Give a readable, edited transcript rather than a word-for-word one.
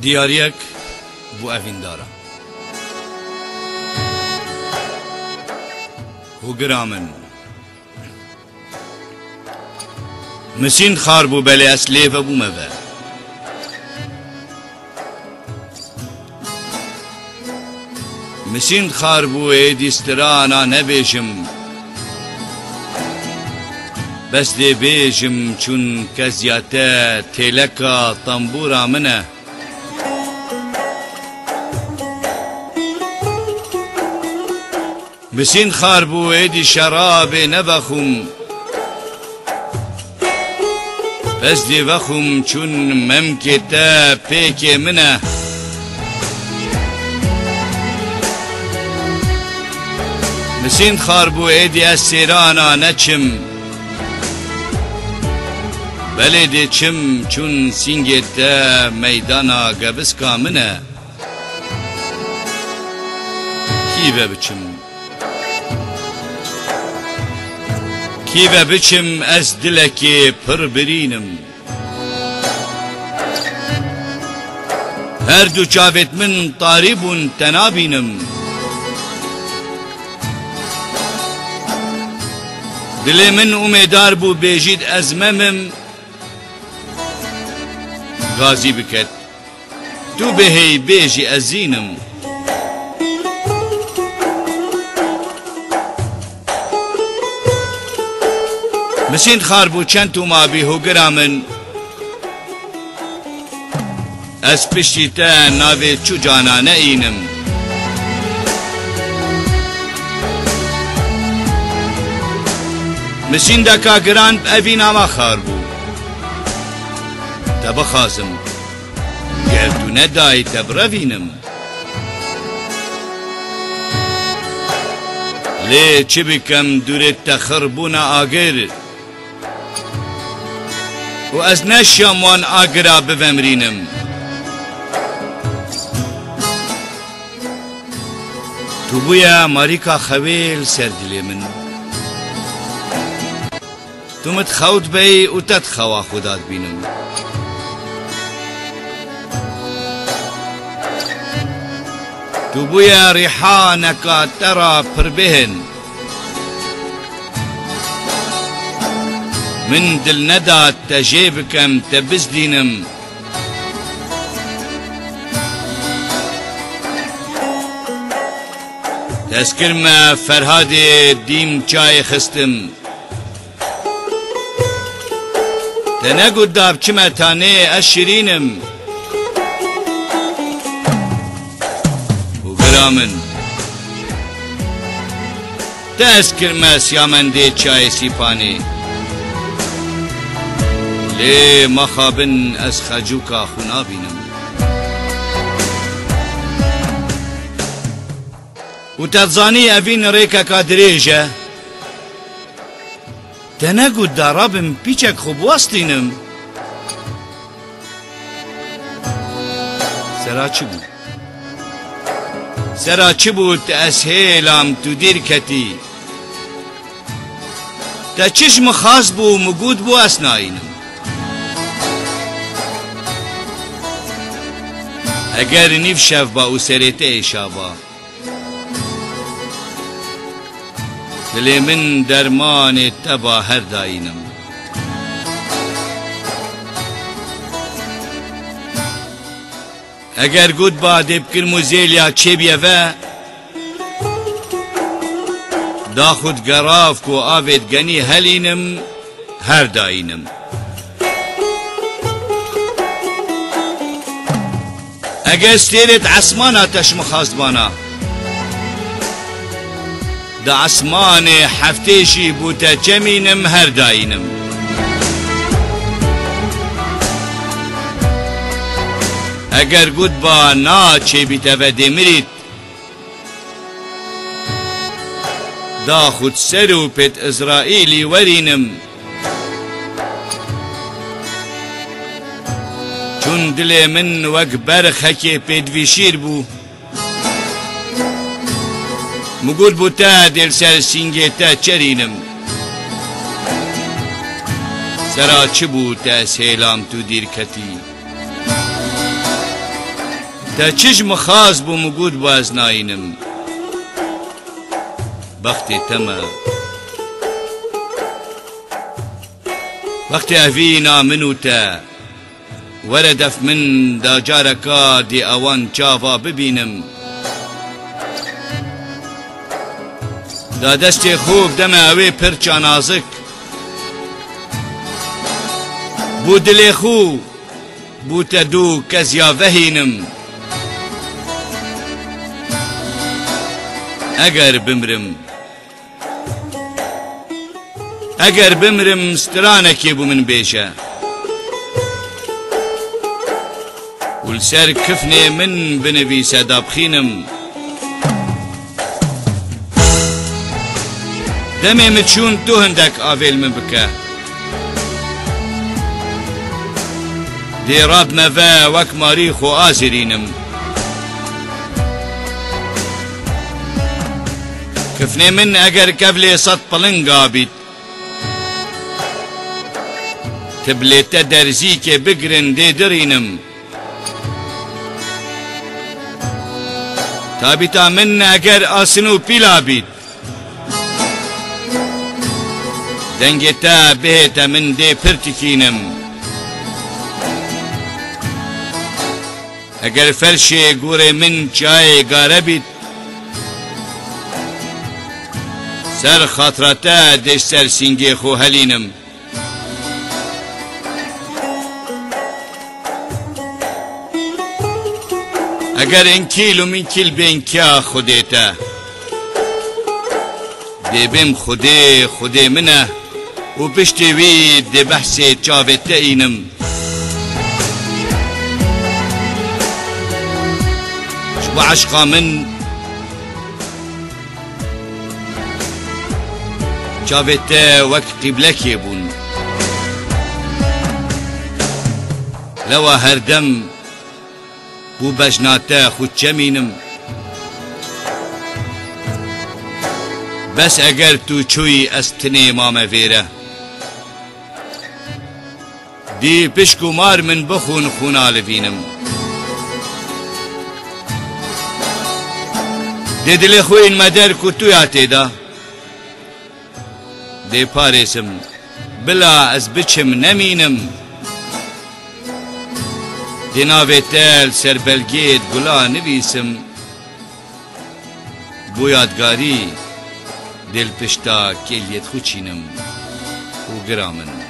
دیاریک بو اوین دارم و گرامن مسین خار بو بله اصلی و بو مبه مسین خار بو ایدیسترانا نبیشم بس دی بیشم چون کزیاته تیلکا طنبورا منه مسین خار بو ایدی شراب نبخم بس دی وخم چون ممکتا پیک منه مسین خار بو ایدی از سیرانا نچم بله دی چم چون سینگتا میدانا گبسکا منه کیوه بچم کیوه بچم از دلکی پر برینم هر دو چاوت من طاریبون تنابینم دل من امیدار بو بیجید از ممم غازی بکت تو بهی بیجی از زینم مسین خار بو چند تو ما بیهو گرامن از پشتی تا ناوی چو جانا نئینم مسین دکا گران اوین آما خار بو تبا خازم گردو ندای تبروینم لی چی بکم دورت تخربون آگر و از نشم وان آگرا بومرینم تو بویا ماریکا خویل سردلی من تو متخوت بی و تتخوا خودات بینم تو بویا ریحانکا ترا پر بهن من دل نداد تجيبكم تبزدينم تذكر ما فرهادي ديم چای خستم تنگو داب چما تاني اشرينم وگرامن تذكر ما سيامن دي چای سيپاني لی مخابن از خجوکا خونا بینم و تظانی اوین ریکا کا دریجه تنگو دارابم پیچک خوب واستینم سرا چی بود اسهیلم تو دیر کتی تا چشم خاص بو مگود بو اسناینم اگر نیف شف با او سریته ایشابا دل من درمان تبا هر داینم اگر گود با دبکر موزیلیا چه بیوه دا خود گراف کو آوید گنی هلینم هر داینم اگه استیرت عسمانا تشم خاصبانا دا عسمان هفتهشی بوتا چمینم هر داینم اگر گود با نا چه بیتا و دمرید دا خود سر و پت اسرائیلی ورینم چون دل من وک برخک پیدویشیر بو مگود بو تا دل سر سینگه تا چرینم سرا چه بو تا سیلام تو دیر کتی تا چشم خاص بو مگود باز ناینم بختی تما وقتی اوینا منو تا وردف من دا جارکا دی اوان چاوا ببینم دا دست خوب دم اوی پرچا نازک بو دل خو بو تدو کزیا وهینم اگر بمرم سترانکی بو من بیشه والسر كفني من بنبي سداب خينم دمي متشون تو هندك آفيل من بكا دي راب مفا وك ماريخ وآزرينم كفني من اگر كفلي صد بلنقا بيت تبليتا درزيك بقرن دي درينم تابتا من اگر آسنو پیلا بید دنگتا بهتا من دی پرتکینم اگر فرش گور من چای گاره بید سر خاطرتا دش سر سینگی خو هلینم اگر این کیل و من کیل بین کیا خودیتا دی بیم خودی منه و پشتی وی دی بحثی چاویتا اینم شبا عشقا من چاویتا وقت قبلکی بون لوا هر دم بو بجناتا خود چمینم بس اگر تو چوی استنی مام ویره دی پشکو مار من بخون خونال بینم دی دل خوین مدر کو تو یاتی دا دی پارسم بلا از بچم نمینم دی ناوی تل سر بلگید گلا نویسم بو یادگاری دل پشتا کلیت خوچینم و گرامن